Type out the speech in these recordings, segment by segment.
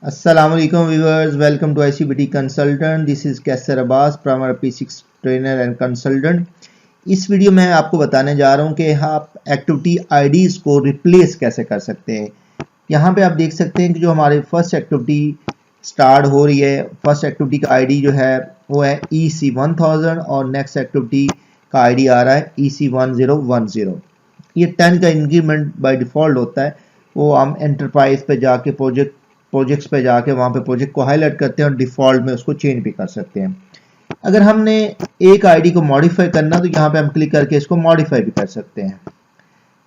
Assalamu alaikum viewers, welcome to ICBT Consultant. This is Kaisar Abbas, primary P6 trainer and consultant. इस video में आपको बताने जा रहा हूं कि आप एक्टिविटी आईडीज को रिप्लेस कैसे कर सकते हैं। यहाँ पे आप देख सकते हैं कि जो हमारे फर्स्ट एक्टिविटी स्टार्ट हो रही है, फर्स्ट एक्टिविटी का आईडी जो है वो है EC1000 और नेक्स्ट एक्टिविटी का आईडी आ रहा है EC1010। ये 10 का इंक्रीमेंट बाय डिफ़ॉल्ट होता है। वो हम एंटरप्राइज पे जाके प्रोजेक्ट्स पे जाके वहाँ पे प्रोजेक्ट को हाईलाइट करते हैं और डिफ़ॉल्ट में उसको चेंज भी कर सकते हैं। अगर हमने एक आईडी को मॉडिफाई करना तो यहाँ पे हम क्लिक करके इसको मॉडिफाई भी कर सकते हैं,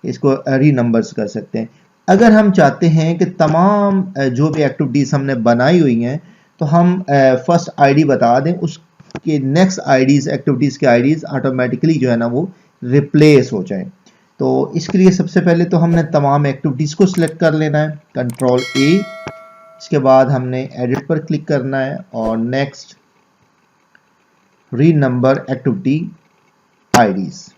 इसको री नंबर्स कर सकते हैं। अगर हम चाहते हैं कि तमाम जो भी एक्टिविटीज हमने बनाई हुई हैं तो हम फर्स्ट आईडी बता दें, उसके नेक्स्ट आईडीज एक्टिविटीज के आईडीज ऑटोमेटिकली जो है ना वो रिप्लेस हो जाए। तो इसके लिए सबसे पहले तो हमने तमाम एक्टिविटीज को सिलेक्ट कर लेना है, कंट्रोल ए। इसके बाद हमने एडिट पर क्लिक करना है और नेक्स्ट री नंबर एक्टिविटी आईडीज।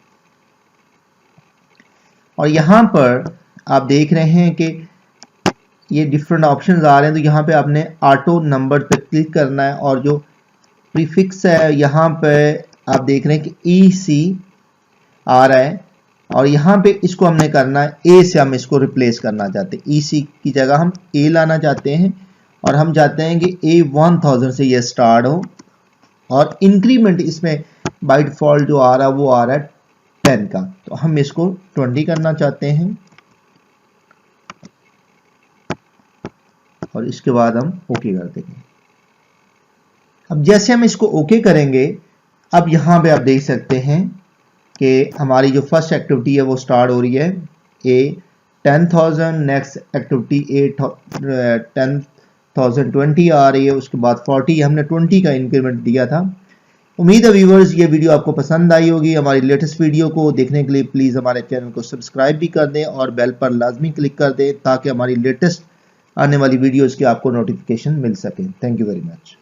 और यहां पर आप देख रहे हैं कि ये डिफरेंट ऑप्शंस आ रहे हैं, तो यहाँ पे आपने ऑटो नंबर पे क्लिक करना है और जो प्रीफिक्स है यहाँ पे आप देख रहे हैं कि EC आ रहा है और यहाँ पे इसको हमने करना है A से, हम इसको रिप्लेस करना चाहते हैं। EC की जगह हम A लाना चाहते हैं और हम चाहते हैं कि A1000 से ये स्टार्ट हो और इंक्रीमेंट इसमें बाय डिफॉल्ट जो आ रहा है वो आ रहा है 10 का, तो हम इसको 20 करना चाहते हैं और इसके बाद हम ओके कर देंगे। अब जैसे हम इसको ओके करेंगे, अब यहाँ पे आप देख सकते हैं कि हमारी जो फर्स्ट एक्टिविटी है वो स्टार्ट हो रही है A10,000, नेक्स्ट एक्टिविटी A10,020 आ रही है, उसके बाद 40, हमने 20 का इंक्रीमेंट दिया था। उम्मीद है व्यूवर्स ये वीडियो आपको पसंद आई होगी। हमारी लेटेस्ट वीडियो को देखने के लिए प्लीज़ हमारे चैनल को सब्सक्राइब भी कर दें और बेल पर लाजमी क्लिक कर दें ताकि हमारी लेटेस्ट आने वाली वीडियोज़ की आपको नोटिफिकेशन मिल सके। Thank you very much.